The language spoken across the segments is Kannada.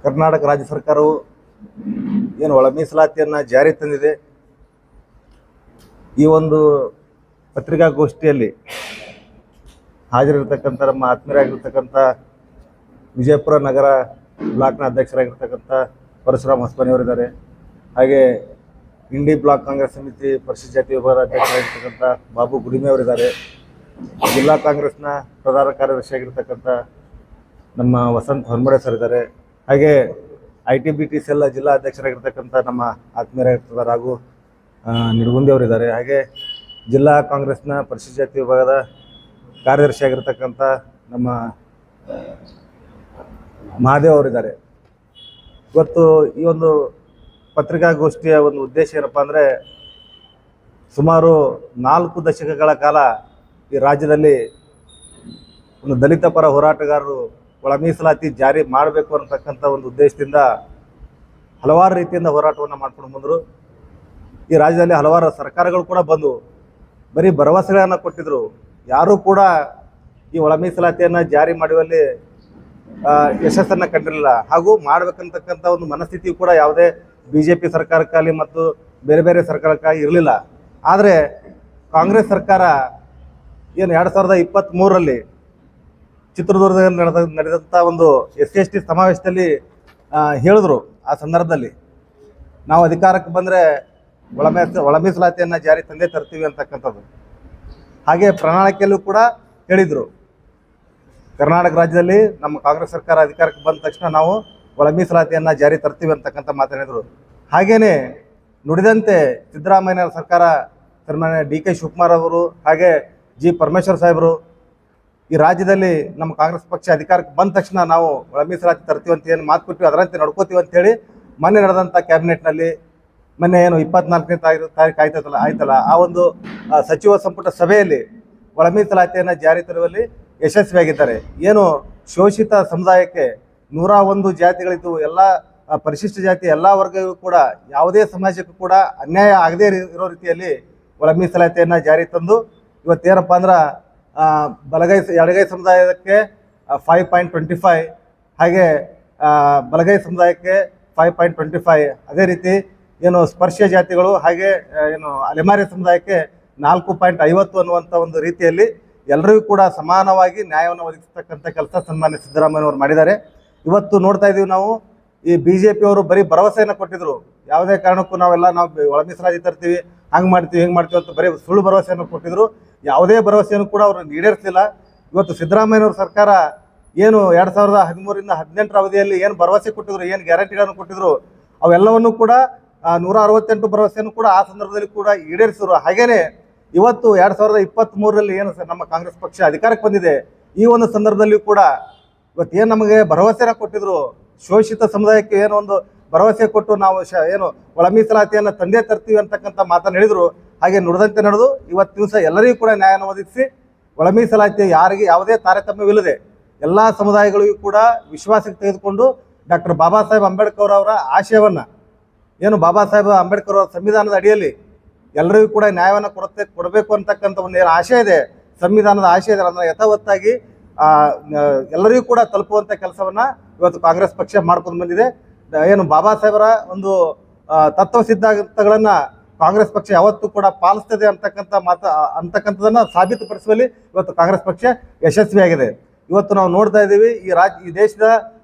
ಕರ್ನಾಟಕ ರಾಜ್ಯ ಸರ್ಕಾರವು ಏನು ಒಳ ಮೀಸಲಾತಿಯನ್ನು ಜಾರಿ ತಂದಿದೆ. ಈ ಒಂದು ಪತ್ರಿಕಾಗೋಷ್ಠಿಯಲ್ಲಿ ಹಾಜರಿರ್ತಕ್ಕಂಥ ನಮ್ಮ ಆತ್ಮೀಯರಾಗಿರ್ತಕ್ಕಂಥ ವಿಜಯಪುರ ನಗರ ಬ್ಲಾಕ್ನ ಅಧ್ಯಕ್ಷರಾಗಿರ್ತಕ್ಕಂಥ ಪರಶುರಾಮ್ ಹೊಸಮನಿಯವರಿದ್ದಾರೆ. ಹಾಗೆ ಇಂಡಿ ಬ್ಲಾಕ್ ಕಾಂಗ್ರೆಸ್ ಸಮಿತಿ ಪರಿಶಿಷ್ಟ ಜಾತಿ ವಿಭಾಗದ ಅಧ್ಯಕ್ಷರಾಗಿರ್ತಕ್ಕಂಥ ಬಾಬು ಗುಡಿಮೆ ಅವರಿದ್ದಾರೆ. ಜಿಲ್ಲಾ ಕಾಂಗ್ರೆಸ್ನ ಪ್ರಧಾನ ಕಾರ್ಯದರ್ಶಿಯಾಗಿರ್ತಕ್ಕಂಥ ನಮ್ಮ ವಸಂತ್ ಹೊನ್ಮಡೆ ಸರ್ ಇದ್ದಾರೆ. ಹಾಗೆ ITBT ಸೆಲ್ ಜಿಲ್ಲಾ ಅಧ್ಯಕ್ಷರಾಗಿರ್ತಕ್ಕಂಥ ನಮ್ಮ ಆತ್ಮೀಯರಾಗಿರ್ತದ ರಾಘು ನಿಡಗುಂದಿ ಅವರಿದ್ದಾರೆ. ಹಾಗೆ ಜಿಲ್ಲಾ ಕಾಂಗ್ರೆಸ್ನ ಪರಿಶಿಷ್ಟ ಜಾತಿ ವಿಭಾಗದ ಕಾರ್ಯದರ್ಶಿಯಾಗಿರ್ತಕ್ಕಂಥ ನಮ್ಮ ಮಹಾದೇವ್ ಅವರಿದ್ದಾರೆ. ಇವತ್ತು ಈ ಒಂದು ಪತ್ರಿಕಾಗೋಷ್ಠಿಯ ಒಂದು ಉದ್ದೇಶ ಏನಪ್ಪ ಅಂದರೆ, ಸುಮಾರು 4 ದಶಕಗಳ ಕಾಲ ಈ ರಾಜ್ಯದಲ್ಲಿ ಒಂದು ದಲಿತ ಪರ ಹೋರಾಟಗಾರರು ಒಳ ಮೀಸಲಾತಿ ಜಾರಿ ಮಾಡಬೇಕು ಅನ್ನತಕ್ಕಂಥ ಒಂದು ಉದ್ದೇಶದಿಂದ ಹಲವಾರು ರೀತಿಯಿಂದ ಹೋರಾಟವನ್ನು ಮಾಡ್ಕೊಂಡು ಬಂದರು. ಈ ರಾಜ್ಯದಲ್ಲಿ ಹಲವಾರು ಸರ್ಕಾರಗಳು ಕೂಡ ಬಂದು ಬರೀ ಭರವಸೆಗಳನ್ನು ಕೊಟ್ಟಿದ್ದರು. ಯಾರೂ ಕೂಡ ಈ ಒಳ ಮೀಸಲಾತಿಯನ್ನು ಜಾರಿ ಮಾಡುವಲ್ಲಿ ಯಶಸ್ಸನ್ನು ಕಂಡಿರಲಿಲ್ಲ. ಹಾಗೂ ಮಾಡಬೇಕಂತಕ್ಕಂಥ ಒಂದು ಮನಸ್ಥಿತಿ ಕೂಡ ಯಾವುದೇ BJP ಸರ್ಕಾರಕ್ಕಾಗಲಿ ಮತ್ತು ಬೇರೆ ಬೇರೆ ಸರ್ಕಾರಕ್ಕಾಗಿ ಇರಲಿಲ್ಲ. ಆದರೆ ಕಾಂಗ್ರೆಸ್ ಸರ್ಕಾರ ಏನು 2023ರಲ್ಲಿ ಚಿತ್ರದುರ್ಗದಲ್ಲಿ ನಡೆದಂಥ ಒಂದು SC/ST ಸಮಾವೇಶದಲ್ಲಿ ಹೇಳಿದ್ರು. ಆ ಸಂದರ್ಭದಲ್ಲಿ ನಾವು ಅಧಿಕಾರಕ್ಕೆ ಬಂದರೆ ಒಳ ಮೀಸಲಾತಿಯನ್ನು ಜಾರಿ ತಂದೆ ತರ್ತೀವಿ ಅಂತಕ್ಕಂಥದ್ದು. ಹಾಗೆ ಪ್ರಣಾಳಿಕೆಯಲ್ಲೂ ಕೂಡ ಹೇಳಿದರು, ಕರ್ನಾಟಕ ರಾಜ್ಯದಲ್ಲಿ ನಮ್ಮ ಕಾಂಗ್ರೆಸ್ ಸರ್ಕಾರ ಅಧಿಕಾರಕ್ಕೆ ಬಂದ ತಕ್ಷಣ ನಾವು ಒಳ ಮೀಸಲಾತಿಯನ್ನು ಜಾರಿ ತರ್ತೀವಿ ಅಂತಕ್ಕಂಥ ಮಾತನಾಡಿದರು. ಹಾಗೆಯೇ ನುಡಿದಂತೆ ಸಿದ್ದರಾಮಯ್ಯ ಸರ್ಕಾರ, ಸನ್ಮಾನ್ಯ DK ಶಿವಕುಮಾರ್ ಅವರು ಹಾಗೆ G ಪರಮೇಶ್ವರ್ ಸಾಹೇಬರು ಈ ರಾಜ್ಯದಲ್ಲಿ ನಮ್ಮ ಕಾಂಗ್ರೆಸ್ ಪಕ್ಷ ಅಧಿಕಾರಕ್ಕೆ ಬಂದ ತಕ್ಷಣ ನಾವು ಒಳ ಮೀಸಲಾತಿ ತರ್ತೀವಿ ಅಂತ ಏನು ಮಾತು ಕೊಟ್ಟಿವಿ ಅದರಂತೆ ನಡ್ಕೋತೀವಿ ಅಂತೇಳಿ ಮೊನ್ನೆ ನಡೆದಂಥ ಕ್ಯಾಬಿನೆಟ್ನಲ್ಲಿ, ಮೊನ್ನೆ ಏನು 24ನೇ ತಾರೀಕು ಆಯ್ತಲ್ಲ ಆ ಒಂದು ಸಚಿವ ಸಂಪುಟ ಸಭೆಯಲ್ಲಿ ಒಳ ಮೀಸಲಾತಿಯನ್ನು ಜಾರಿ ತರುವಲ್ಲಿ ಯಶಸ್ವಿಯಾಗಿದ್ದಾರೆ. ಏನು ಶೋಷಿತ ಸಮುದಾಯಕ್ಕೆ 101 ಜಾತಿಗಳಿದ್ದು, ಎಲ್ಲ ಪರಿಶಿಷ್ಟ ಜಾತಿ ಎಲ್ಲ ವರ್ಗಗಳು ಕೂಡ ಯಾವುದೇ ಸಮಾಜಕ್ಕೂ ಕೂಡ ಅನ್ಯಾಯ ಆಗದೇ ಇರೋ ರೀತಿಯಲ್ಲಿ ಒಳ ಮೀಸಲಾತಿಯನ್ನು ಜಾರಿ ತಂದು ಇವತ್ತೇನಪ್ಪ ಅಂದ್ರೆ ಎಡಗೈ ಸಮುದಾಯಕ್ಕೆ 5.25, ಹಾಗೆ ಬಲಗೈ ಸಮುದಾಯಕ್ಕೆ 5.25, ಅದೇ ರೀತಿ ಏನು ಸ್ಪರ್ಶ ಜಾತಿಗಳು ಹಾಗೆ ಏನು ಅಲೆಮಾರಿ ಸಮುದಾಯಕ್ಕೆ 4.50 ಅನ್ನುವಂಥ ಒಂದು ರೀತಿಯಲ್ಲಿ ಎಲ್ಲರಿಗೂ ಕೂಡ ಸಮಾನವಾಗಿ ನ್ಯಾಯವನ್ನು ಒದಗಿಸ್ತಕ್ಕಂಥ ಕೆಲಸ ಸನ್ಮಾನ್ಯ ಸಿದ್ದರಾಮಯ್ಯನವರು ಮಾಡಿದ್ದಾರೆ. ಇವತ್ತು ನೋಡ್ತಾ ಇದ್ದೀವಿ ನಾವು, ಈ BJP ಅವರು ಬರೀ ಭರವಸೆಯನ್ನು ಕೊಟ್ಟಿದ್ರು. ಯಾವುದೇ ಕಾರಣಕ್ಕೂ ನಾವು ಒಳ ಮೀಸಲಾತಿ ತರ್ತೀವಿ, ಹಂಗೆ ಮಾಡ್ತೀವಿ ಹಿಂಗೆ ಮಾಡ್ತೀವಿ ಅಂತ ಬರೀ ಸುಳ್ಳು ಭರವಸೆಯನ್ನು ಕೊಟ್ಟಿದ್ರು. ಯಾವುದೇ ಭರವಸೆಯನ್ನು ಕೂಡ ಅವರು ಈಡೇರಿಸಲಿಲ್ಲ. ಇವತ್ತು ಸಿದ್ದರಾಮಯ್ಯನವ್ರ ಸರ್ಕಾರ ಏನು 2013ರಿಂದ 18ರ ಅವಧಿಯಲ್ಲಿ ಏನು ಭರವಸೆ ಕೊಟ್ಟಿದ್ರು, ಏನು ಗ್ಯಾರಂಟಿಗಳನ್ನು ಕೊಟ್ಟಿದ್ರು, ಅವೆಲ್ಲವನ್ನೂ ಕೂಡ 168 ಭರವಸೆಯನ್ನು ಕೂಡ ಆ ಸಂದರ್ಭದಲ್ಲಿ ಕೂಡ ಈಡೇರಿಸಿದ್ರು. ಹಾಗೇನೆ ಇವತ್ತು 2023ರಲ್ಲಿ ಏನು ನಮ್ಮ ಕಾಂಗ್ರೆಸ್ ಪಕ್ಷ ಅಧಿಕಾರಕ್ಕೆ ಬಂದಿದೆ, ಈ ಒಂದು ಸಂದರ್ಭದಲ್ಲಿಯೂ ಕೂಡ ಇವತ್ತು ಏನು ನಮಗೆ ಭರವಸೆನ ಕೊಟ್ಟಿದ್ರು, ಶೋಷಿತ ಸಮುದಾಯಕ್ಕೆ ಏನೋ ಒಂದು ಭರವಸೆ ಕೊಟ್ಟು ನಾವು ಏನು ಒಳ ಮೀಸಲಾತಿಯನ್ನು ತಂದೆ ತರ್ತೀವಿ ಅಂತಕ್ಕಂಥ ಮಾತನ್ನು ಹೇಳಿದರು. ಹಾಗೆ ನುಡಿದಂತೆ ನಡೆದು ಇವತ್ತು ದಿವಸ ಎಲ್ಲರಿಗೂ ಕೂಡ ನ್ಯಾಯವನ್ನು ಒದಗಿಸಿ ಒಳ ಮೀಸಲಾತಿ ಯಾರಿಗೆ ಯಾವುದೇ ತಾರತಮ್ಯವಿಲ್ಲದೆ ಎಲ್ಲ ಸಮುದಾಯಗಳಿಗೂ ಕೂಡ ವಿಶ್ವಾಸಕ್ಕೆ ತೆಗೆದುಕೊಂಡು ಡಾಕ್ಟರ್ ಬಾಬಾ ಸಾಹೇಬ್ ಅಂಬೇಡ್ಕರ್ ಅವರ ಆಶಯವನ್ನು, ಏನು ಬಾಬಾ ಸಾಹೇಬ್ ಅಂಬೇಡ್ಕರ್ ಅವರ ಸಂವಿಧಾನದ ಅಡಿಯಲ್ಲಿ ಎಲ್ಲರಿಗೂ ಕೂಡ ನ್ಯಾಯವನ್ನು ಕೊಡಬೇಕು ಅಂತಕ್ಕಂಥ ಒಂದು ಏನು ಆಶಯ ಇದೆ, ಸಂವಿಧಾನದ ಆಶಯ ಇದೆ, ಅದನ್ನು ಯಥಾವತ್ತಾಗಿ ಎಲ್ಲರಿಗೂ ಕೂಡ ತಲುಪುವಂಥ ಕೆಲಸವನ್ನು ಇವತ್ತು ಕಾಂಗ್ರೆಸ್ ಪಕ್ಷ ಮಾಡ್ಕೊಂಡು ಬಂದಿದೆ. ಏನು ಬಾಬಾ ಸಾಹೇಬರ ಒಂದು ತತ್ವ ಸಿದ್ಧಾಂತಗಳನ್ನು ಕಾಂಗ್ರೆಸ್ ಪಕ್ಷ ಯಾವತ್ತೂ ಕೂಡ ಪಾಲಿಸ್ತದೆ ಅಂತಕ್ಕಂಥದ್ದನ್ನು ಸಾಬೀತುಪಡಿಸುವಲ್ಲಿ ಇವತ್ತು ಕಾಂಗ್ರೆಸ್ ಪಕ್ಷ ಯಶಸ್ವಿಯಾಗಿದೆ. ಇವತ್ತು ನಾವು ನೋಡ್ತಾ ಇದ್ದೀವಿ, ಈ ದೇಶದ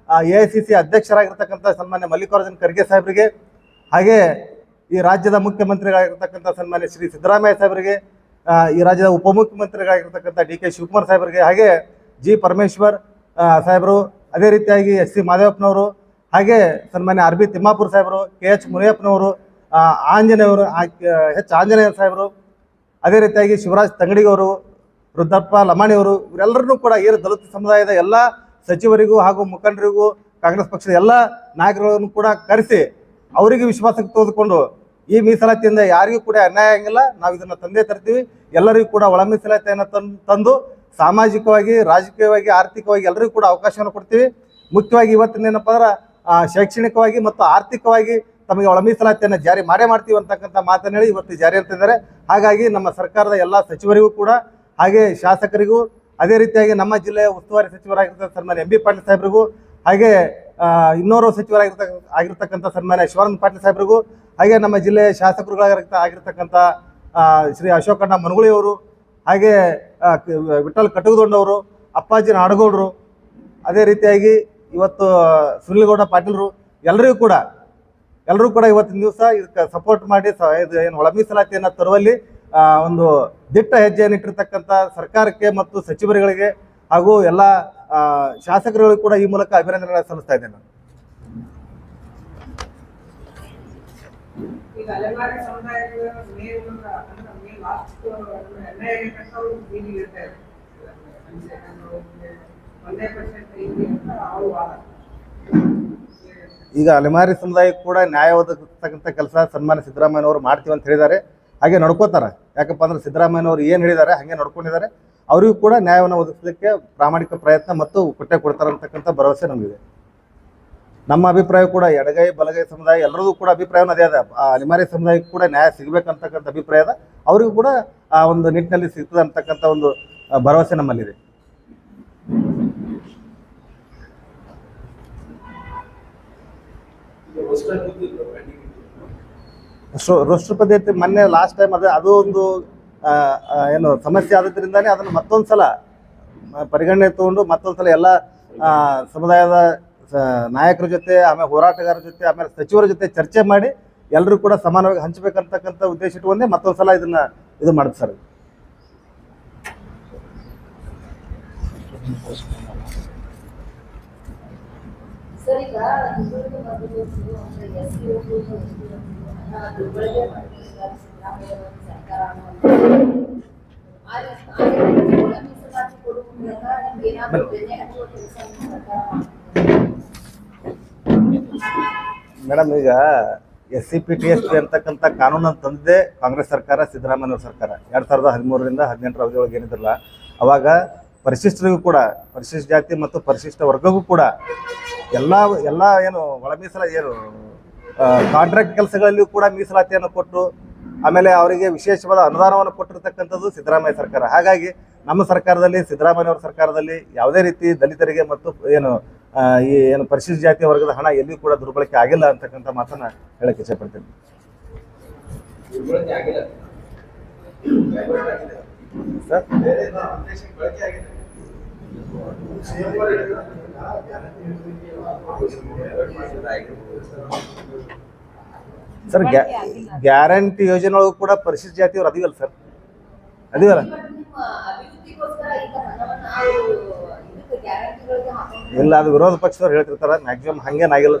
AICC ಅಧ್ಯಕ್ಷರಾಗಿರ್ತಕ್ಕಂಥ ಸನ್ಮಾನ್ಯ ಮಲ್ಲಿಕಾರ್ಜುನ್ ಖರ್ಗೆ ಸಾಹೇಬರಿಗೆ, ಹಾಗೆ ಈ ರಾಜ್ಯದ ಮುಖ್ಯಮಂತ್ರಿಗಳಾಗಿರ್ತಕ್ಕಂಥ ಸನ್ಮಾನ್ಯ ಶ್ರೀ ಸಿದ್ದರಾಮಯ್ಯ ಸಾಹೇಬರಿಗೆ, ಈ ರಾಜ್ಯದ ಉಪಮುಖ್ಯಮಂತ್ರಿಗಳಾಗಿರ್ತಕ್ಕಂಥ DK ಶಿವಕುಮಾರ್ ಸಾಹೇಬರಿಗೆ, ಹಾಗೆ G ಪರಮೇಶ್ವರ್ ಸಾಹೇಬರು, ಅದೇ ರೀತಿಯಾಗಿ SC ಮಾದೇವಪ್ಪನವರು, ಹಾಗೆ ಸನ್ಮಾನ್ಯ RB ತಿಮ್ಮಾಪುರ ಸಾಹೇಬರು, KH ಮುನಿಯಪ್ಪನವರು, H ಆಂಜನೇಯ ಸಾಹೇಬರು, ಅದೇ ರೀತಿಯಾಗಿ ಶಿವರಾಜ್ ತಂಗಡಿಗವರು, ರುದ್ರಪ್ಪ ಲಮಾಣಿಯವರು, ಇವರೆಲ್ಲರನ್ನೂ ಕೂಡ ಏನು ದಲಿತ ಸಮುದಾಯದ ಎಲ್ಲ ಸಚಿವರಿಗೂ ಹಾಗೂ ಮುಖಂಡರಿಗೂ ಕಾಂಗ್ರೆಸ್ ಪಕ್ಷದ ಎಲ್ಲ ನಾಯಕರುಗಳನ್ನು ಕೂಡ ಕರೆಸಿ ಅವರಿಗೆ ವಿಶ್ವಾಸಕ್ಕೆ ತೆಗೆದುಕೊಂಡು ಈ ಮೀಸಲಾತಿಯಿಂದ ಯಾರಿಗೂ ಕೂಡ ಅನ್ಯಾಯ ಆಗಿಲ್ಲ, ನಾವು ಇದನ್ನು ತಂದೆ ತರ್ತೀವಿ, ಎಲ್ಲರಿಗೂ ಕೂಡ ಒಳ ಮೀಸಲಾತಿಯನ್ನು ತಂದು ಸಾಮಾಜಿಕವಾಗಿ, ರಾಜಕೀಯವಾಗಿ, ಆರ್ಥಿಕವಾಗಿ ಎಲ್ಲರಿಗೂ ಕೂಡ ಅವಕಾಶವನ್ನು ಕೊಡ್ತೀವಿ. ಮುಖ್ಯವಾಗಿ ಇವತ್ತಿನ ಏನಪ್ಪ ಅಂದ್ರೆ ಶೈಕ್ಷಣಿಕವಾಗಿ ಮತ್ತು ಆರ್ಥಿಕವಾಗಿ ತಮಗೆ ಒಳ ಮೀಸಲಾತಿಯನ್ನು ಜಾರಿ ಮಾಡ್ತೀವಿ ಅಂತಕ್ಕಂಥ ಮಾತನ್ನು ಹೇಳಿ ಇವತ್ತು ಜಾರಿ ಅಂತಿದ್ದಾರೆ. ಹಾಗಾಗಿ ನಮ್ಮ ಸರ್ಕಾರದ ಎಲ್ಲ ಸಚಿವರಿಗೂ ಕೂಡ, ಹಾಗೆ ಶಾಸಕರಿಗೂ, ಅದೇ ರೀತಿಯಾಗಿ ನಮ್ಮ ಜಿಲ್ಲೆಯ ಉಸ್ತುವಾರಿ ಸಚಿವರಾಗಿರ್ತಕ್ಕಂಥ ಸನ್ಮಾನ್ಯ MB ಪಾಟೀಲ್ ಸಾಹೇಬರಿಗೂ, ಹಾಗೆ ಇನ್ನೋರ್ವ ಆಗಿರ್ತಕ್ಕಂಥ ಸನ್ಮಾನ್ಯ ಶಿವಾನಂದ ಪಾಟೀಲ್ ಸಾಹೇಬ್ರಿಗೂ, ಹಾಗೆ ನಮ್ಮ ಜಿಲ್ಲೆಯ ಶಾಸಕರುಗಳಾಗಿರ್ತಕ್ಕಂಥ ಶ್ರೀ ಅಶೋಕಣ್ಣ ಮನಗುಳಿಯವರು, ಹಾಗೆ ವಿಠಲ್ ಕಟಗದೊಂಡವರು, ಅಪ್ಪಾಜಿ ನಾಡಗೌಡರು, ಅದೇ ರೀತಿಯಾಗಿ ಇವತ್ತು ಸುನಿಲ್ಗೌಡ ಪಾಟೀಲ್ರು, ಎಲ್ಲರೂ ಕೂಡ ಇವತ್ತಿನ ದಿವಸ ಇದಕ್ಕೆ ಸಪೋರ್ಟ್ ಮಾಡಿ ಇದು ಏನು ಒಳ ಮೀಸಲಾತಿಯನ್ನು ತರುವಲ್ಲಿ ಒಂದು ದಿಟ್ಟ ಹೆಜ್ಜೆಯನ್ನು ಇಟ್ಟಿರ್ತಕ್ಕಂಥ ಸರ್ಕಾರಕ್ಕೆ ಮತ್ತು ಸಚಿವರುಗಳಿಗೆ ಹಾಗೂ ಎಲ್ಲ ಶಾಸಕರುಗಳಿಗೂ ಕೂಡ ಈ ಮೂಲಕ ಅಭಿನಂದನೆಗಳನ್ನು ಸಲ್ಲಿಸ್ತಾ ಇದ್ದೇನೆ. ಈಗ ಅಲೆಮಾರಿ ಸಮುದಾಯಕ್ಕೆ ಕೂಡ ನ್ಯಾಯ ಒದಗಿಸ್ತಕ್ಕಂಥ ಕೆಲಸ ಸನ್ಮಾನ್ಯ ಸಿದ್ದರಾಮಯ್ಯನವರು ಮಾಡ್ತೀವಿ ಅಂತ ಹೇಳಿದ್ದಾರೆ. ಹಾಗೆ ನಡ್ಕೋತಾರೆ. ಯಾಕಪ್ಪ ಅಂದ್ರೆ ಸಿದ್ದರಾಮಯ್ಯನವರು ಏನು ಹೇಳಿದ್ದಾರೆ ಹಾಗೆ ನಡ್ಕೊಂಡಿದ್ದಾರೆ. ಅವರಿಗೂ ಕೂಡ ನ್ಯಾಯವನ್ನು ಒದಗಿಸಲಿಕ್ಕೆ ಪ್ರಾಮಾಣಿಕ ಪ್ರಯತ್ನ ಮತ್ತು ಕೊಡ್ತಾರೆ ಅಂತಕ್ಕಂಥ ಭರವಸೆ ನಮಗಿದೆ. ನಮ್ಮ ಅಭಿಪ್ರಾಯ ಕೂಡ ಎಡಗೈ ಬಲಗೈ ಸಮುದಾಯ ಎಲ್ಲರದು ಕೂಡ ಅಭಿಪ್ರಾಯವನ್ನು ಅದೇ ಅದ. ಅಲೆಮಾರಿ ಸಮುದಾಯಕ್ಕೂ ಕೂಡ ನ್ಯಾಯ ಸಿಗಬೇಕಂತಕ್ಕಂಥ ಅಭಿಪ್ರಾಯ ಅದ. ಅವರಿಗೂ ಕೂಡ ಆ ಒಂದು ನಿಟ್ಟಿನಲ್ಲಿ ಸಿಗ್ತದೆ ಅಂತಕ್ಕಂಥ ಒಂದು ಭರವಸೆ ನಮ್ಮಲ್ಲಿದೆ. ರೋಸ್ಟರ್ ಪದ್ಧತಿ ಮೊನ್ನೆ ಲಾಸ್ಟ್ ಟೈಮ್ ಅದು ಒಂದು ಏನು ಸಮಸ್ಯೆ ಆದ್ರಿಂದಾನೇ ಅದನ್ನು ಮತ್ತೊಂದು ಸಲ ಪರಿಗಣನೆ ತಗೊಂಡು ಮತ್ತೊಂದು ಸಲ ಎಲ್ಲ ಸಮುದಾಯದ ನಾಯಕರ ಜೊತೆ, ಆಮೇಲೆ ಹೋರಾಟಗಾರರ ಜೊತೆ, ಆಮೇಲೆ ಸಚಿವರ ಜೊತೆ ಚರ್ಚೆ ಮಾಡಿ ಎಲ್ಲರೂ ಕೂಡ ಸಮಾನವಾಗಿ ಹಂಚಬೇಕಂತಕ್ಕಂಥ ಉದ್ದೇಶ ಇಟ್ಟುಕೊಂಡೇ ಮತ್ತೊಂದು ಸಲ ಇದು ಮಾಡುತ್ತೆ ಸರ್. ಈಗ ಮೇಡಮ್, ಈಗ SC/PTSP ಅಂತಕ್ಕಂಥ ಕಾನೂನನ್ನು ತಂದಿದ್ದೇ ಕಾಂಗ್ರೆಸ್ ಸರ್ಕಾರ, ಸಿದ್ದರಾಮಯ್ಯವ್ರ ಸರ್ಕಾರ. 2013ರಿಂದ 18 ಅವಧಿಯೊಳಗೆ ಏನಿದ್ರಲ್ಲ, ಅವಾಗ ಪರಿಶಿಷ್ಟರಿಗೂ ಕೂಡ, ಪರಿಶಿಷ್ಟ ಜಾತಿ ಮತ್ತು ಪರಿಶಿಷ್ಟ ವರ್ಗಕ್ಕೂ ಕೂಡ ಎಲ್ಲ ಏನು ಒಳ ಏನು ಕಾಂಟ್ರಾಕ್ಟ್ ಕೆಲಸಗಳಲ್ಲಿಯೂ ಕೂಡ ಮೀಸಲಾತಿಯನ್ನು ಕೊಟ್ಟು, ಆಮೇಲೆ ಅವರಿಗೆ ವಿಶೇಷವಾದ ಅನುದಾನವನ್ನು ಕೊಟ್ಟಿರ್ತಕ್ಕಂಥದ್ದು ಸಿದ್ದರಾಮಯ್ಯ ಸರ್ಕಾರ. ಹಾಗಾಗಿ ನಮ್ಮ ಸರ್ಕಾರದಲ್ಲಿ, ಸಿದ್ದರಾಮಯ್ಯವ್ರ ಸರ್ಕಾರದಲ್ಲಿ ಯಾವುದೇ ರೀತಿ ದಲಿತರಿಗೆ ಮತ್ತು ಈ ಪರಿಶಿಷ್ಟ ಜಾತಿಯ ವರ್ಗದ ಹಣ ಎಲ್ಲಿಯೂ ಕೂಡ ದುರ್ಬಳಕೆ ಆಗಿಲ್ಲ ಅಂತಕ್ಕಂಥ ಮಾತನ್ನ ಹೇಳಕ್ಕೆ ಇಷ್ಟಪಡ್ತೀನಿ. ಸರ್ ಗ್ಯಾರಂಟಿ ಯೋಜನೆ ಒಳಗೂ ಕೂಡ ಪರಿಶಿಷ್ಟ ಜಾತಿಯವರು ಅದಿವಲ್ಲ ಸರ್, ಅದಿವಲ್ಲ? ಇಲ್ಲ, ಅದು ವಿರೋಧ ಪಕ್ಷದವ್ರು ಹೇಳ್ತಿರ್ತಾರ. ಮ್ಯಾಕ್ಸಿಮಮ್ ಹಂಗೇನಾಗಿಲ್ಲ.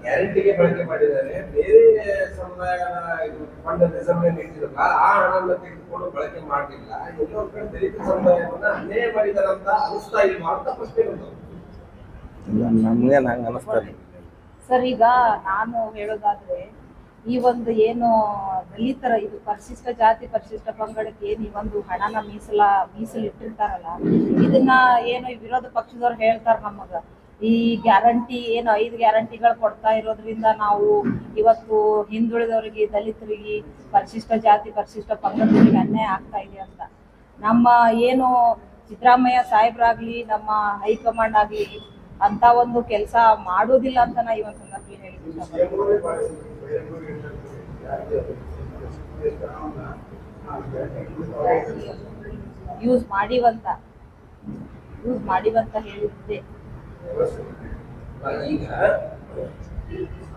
ಗ್ಯಾರಂಟಿಗೆ ಬಳಕೆ ಮಾಡಿದ್ದಾರೆ. ಬೇರೆ ಸಮುದಾಯದ ಫಂಡ್ ರಿಸರ್ವ್ ಇಟ್ಟಿರಲ್ಲ, ಆ ಹಣವನ್ನು ತೆಗೆದುಕೊಂಡು ಬಳಕೆ ಮಾಡಲಿಲ್ಲ. ಎಲ್ಲೋ ಕಡೆ ದಲಿತ ಸಮುದಾಯವನ್ನ ಅನ್ಯಾಯ ಮಾಡಿದಾರೆ ಅಂತ ಅನಿಸ್ತಾ ಇಲ್ವಾ ಅಂತ ಪ್ರಶ್ನೆ ಬಂತು. ನಮ್ಗೆ ಹಂಗ ಅನಿಸ್ತಾರೆ ಸರ್. ಈಗ ನಾನು ಹೇಳೋದಾದ್ರೆ, ಈ ಒಂದು ಏನು ದಲಿತರ ಇದು ಪರಿಶಿಷ್ಟ ಜಾತಿ ಪರಿಶಿಷ್ಟ ಪಂಗಡಕ್ಕೆ ಏನು ಈ ಒಂದು ಹಣನ ಮೀಸಲಿಟ್ಟಿರ್ತಾರಲ್ಲ, ಇದನ್ನ ಏನು ವಿರೋಧ ಪಕ್ಷದವ್ರು ಹೇಳ್ತಾರ ನಮಗ ಈ ಗ್ಯಾರಂಟಿ ಏನು 5 ಗ್ಯಾರಂಟಿಗಳು ಕೊಡ್ತಾ ಇರೋದ್ರಿಂದ ನಾವು ಇವತ್ತು ಹಿಂದುಳಿದವರಿಗೆ, ದಲಿತರಿಗೆ, ಪರಿಶಿಷ್ಟ ಜಾತಿ ಪರಿಶಿಷ್ಟ ಪಂಗಡಗಳಿಗೆ ಅನ್ಯಾಯ ಆಗ್ತಾ ಇದೆ ಅಂತ. ನಮ್ಮ ಏನು ಸಿದ್ದರಾಮಯ್ಯ ಸಾಹೇಬ್ರಾಗ್ಲಿ, ನಮ್ಮ ಹೈಕಮಾಂಡ್ ಆಗ್ಲಿ ಅಂತ ಒಂದು ಕೆಲಸ ಮಾಡೋದಿಲ್ಲ ಅಂತ ನಾ ಈ ಒಂದು ಸಂದರ್ಭದಲ್ಲಿ ಹೇಳಿದ್ದೀನಿ. ಯೂಸ್ ಮಾಡಿವಂತ ಹೇಳಿದ್ದೆ. ಈಗ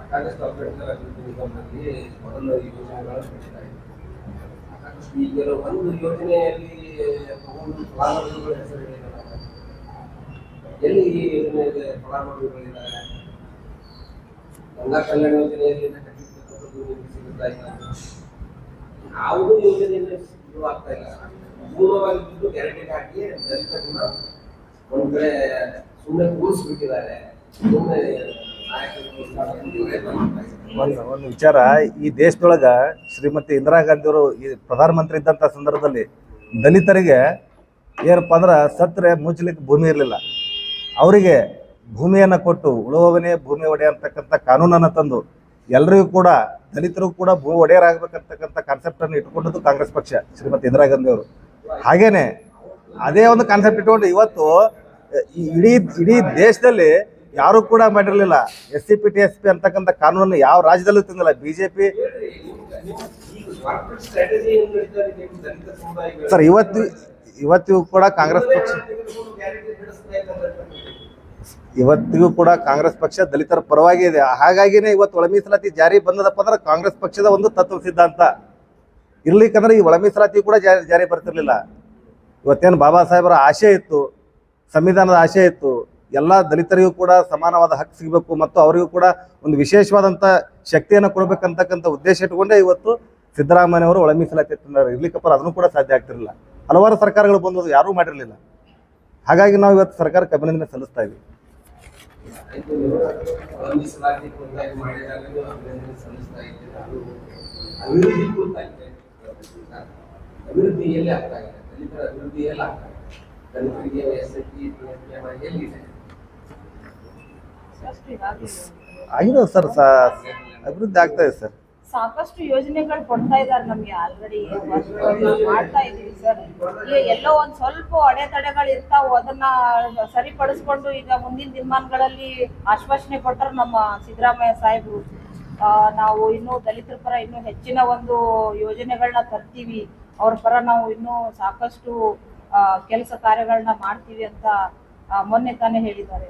ಸಾಕಷ್ಟು ಅಂಬೇಡ್ಕರ್ ಅಭಿವೃದ್ಧಿ ಮೊದಲು ಯೋಜನೆಗಳು ಈಗ ಒಂದು ಯೋಜನೆಯಲ್ಲಿ ತಗೊಂಡು ಫಲಾನುಭವಿಗಳ ಹೆಸರು ಎಲ್ಲಿ ಈ ಯೋಜನೆಯಲ್ಲಿ ಫಲಾನುಭವಿಗಳಿದ್ದಾರೆ? ಗಂಗಾ ಕಲ್ಯಾಣ ಯೋಜನೆಯಲ್ಲಿ ಸಿಗುತ್ತಾ ಇಲ್ಲ, ಯಾವುದೂ ಯೋಜನೆಯಿಂದ ಶುರು ಆಗ್ತಾ ಇಲ್ಲ. ಮೂಲವಾಗಿ ಗ್ಯಾರಂಟಿ ಹಾಕಿ ದಲಿತರನ್ನ ಒಂದ್ ಕಡೆ ಸುಮ್ಮನೆ ಕೂರಿಸ್ಬಿಟ್ಟಿದ್ದಾರೆ. ಒಂದು ವಿಚಾರ, ಈ ದೇಶದೊಳಗ ಶ್ರೀಮತಿ ಇಂದಿರಾ ಗಾಂಧಿಯವರು ಈ ಪ್ರಧಾನಮಂತ್ರಿ ಇದ್ದಂಥ ಸಂದರ್ಭದಲ್ಲಿ ದಲಿತರಿಗೆ ಏನಪ್ಪ ಅಂದ್ರೆ ಸತ್ರೆ ಮುಚ್ಚಲಿಕ್ಕೆ ಭೂಮಿ ಇರಲಿಲ್ಲ. ಅವರಿಗೆ ಭೂಮಿಯನ್ನು ಕೊಟ್ಟು ಉಳುವವನೇ ಭೂಮಿ ಒಡೆಯ ಅಂತಕ್ಕಂಥ ಕಾನೂನನ್ನು ತಂದು ಎಲ್ಲರಿಗೂ ಕೂಡ ದಲಿತರು ಕೂಡ ಭೂ ಒಡೆಯರಾಗಬೇಕಂತಕ್ಕಂಥ ಕಾನ್ಸೆಪ್ಟನ್ನು ಇಟ್ಕೊಂಡದ್ದು ಕಾಂಗ್ರೆಸ್ ಪಕ್ಷ, ಶ್ರೀಮತಿ ಇಂದಿರಾ ಗಾಂಧಿ ಅವರು. ಹಾಗೇನೆ ಅದೇ ಒಂದು ಕಾನ್ಸೆಪ್ಟ್ ಇಟ್ಕೊಂಡು ಇವತ್ತು ಇಡೀ ದೇಶದಲ್ಲಿ ಯಾರು ಕೂಡ ಮಾಡಿರಲಿಲ್ಲ. SCPT SP ಅಂತಕ್ಕಂಥ ಕಾನೂನನ್ನು ಯಾವ ರಾಜ್ಯದಲ್ಲೂ ತಂದಿಲ್ಲ ಬಿಜೆಪಿ. ಸರ್ ಇವತ್ತಿಗೂ ಕೂಡ ಕಾಂಗ್ರೆಸ್ ಪಕ್ಷ ದಲಿತರ ಪರವಾಗಿ ಇದೆ. ಹಾಗಾಗಿನೇ ಇವತ್ತು ಒಳ ಮೀಸಲಾತಿ ಜಾರಿ ಬಂದದಪ್ಪ ಅಂದ್ರೆ ಕಾಂಗ್ರೆಸ್ ಪಕ್ಷದ ಒಂದು ತತ್ವ ಸಿದ್ಧಾಂತ ಇರ್ಲಿಕ್ಕಂದ್ರೆ ಈ ಒಳ ಮೀಸಲಾತಿ ಕೂಡ ಜಾರಿ ಬರ್ತಿರ್ಲಿಲ್ಲ. ಇವತ್ತೇನು ಬಾಬಾ ಸಾಹೇಬರ ಆಶೆ ಇತ್ತು, ಸಂವಿಧಾನದ ಆಶೆ ಇತ್ತು, ಎಲ್ಲ ದಲಿತರಿಗೂ ಕೂಡ ಸಮಾನವಾದ ಹಕ್ಕು ಸಿಗಬೇಕು ಮತ್ತು ಅವರಿಗೂ ಕೂಡ ಒಂದು ವಿಶೇಷವಾದಂಥ ಶಕ್ತಿಯನ್ನು ಕೊಡಬೇಕಂತಕ್ಕಂಥ ಉದ್ದೇಶ ಇಟ್ಕೊಂಡೇ ಇವತ್ತು ಸಿದ್ದರಾಮಯ್ಯವರು ಒಳ ಮೀಸಲಾತಿ ತಂದರು. ಇರ್ಲಿಕ್ಕಪ್ಪ ಅದನ್ನು ಕೂಡ ಸಾಧ್ಯ ಆಗ್ತಿರಲಿಲ್ಲ. ಹಲವಾರು ಸರ್ಕಾರಗಳು ಬಂದದ್ದು ಯಾರೂ ಮಾಡಿರಲಿಲ್ಲ. ಹಾಗಾಗಿ ನಾವು ಇವತ್ತು ಸರ್ಕಾರಕ್ಕೆ ಅಭಿನಂದನೆ ಸಲ್ಲಿಸ್ತಾ ಇದ್ದೀವಿ. ಅಭಿವೃದ್ಧಿ ಎಲ್ಲಿ ಆಗ್ತಾ ಇದೆ? ದಲಿತರ ಅಭಿವೃದ್ಧಿ ಎಲ್ಲ ಆಗ್ತಾ ಇದೆ? ದಲಿತರಿಗೆ SCPT ಎಲ್ಲಿದೆ? ಆಗಿದೆ ಸರ್, ಅಭಿವೃದ್ಧಿ ಆಗ್ತಾ ಇದೆ ಸರ್. ಸಾಕಷ್ಟು ಯೋಜನೆಗಳು ಕೊಡ್ತಾ ಇದ್ದಾರೆ ನಮ್ಗೆ ಆಲ್ರೆಡಿ, ಮಾಡ್ತಾ ಇದೀವಿ ಸರ್. ಈಗ ಎಲ್ಲೋ ಒಂದ್ ಸ್ವಲ್ಪ ಅಡೆತಡೆಗಳು ಇರ್ತಾವ, ಅದನ್ನ ಸರಿಪಡಿಸ್ಕೊಂಡು ಈಗ ಮುಂದಿನ ದಿನಮಾನಗಳಲ್ಲಿ ಆಶ್ವಾಸನೆ ಕೊಟ್ಟರು ನಮ್ಮ ಸಿದ್ದರಾಮಯ್ಯ ಸಾಹೇಬರು. ನಾವು ಇನ್ನೂ ದಲಿತರ ಪರ ಇನ್ನೂ ಹೆಚ್ಚಿನ ಒಂದು ಯೋಜನೆಗಳನ್ನ ತರ್ತೀವಿ, ಅವ್ರ ಪರ ನಾವು ಇನ್ನೂ ಸಾಕಷ್ಟು ಕೆಲಸ ಕಾರ್ಯಗಳನ್ನ ಮಾಡ್ತೀವಿ ಅಂತ ಮೊನ್ನೆ ತಾನೇ ಹೇಳಿದ್ದಾರೆ.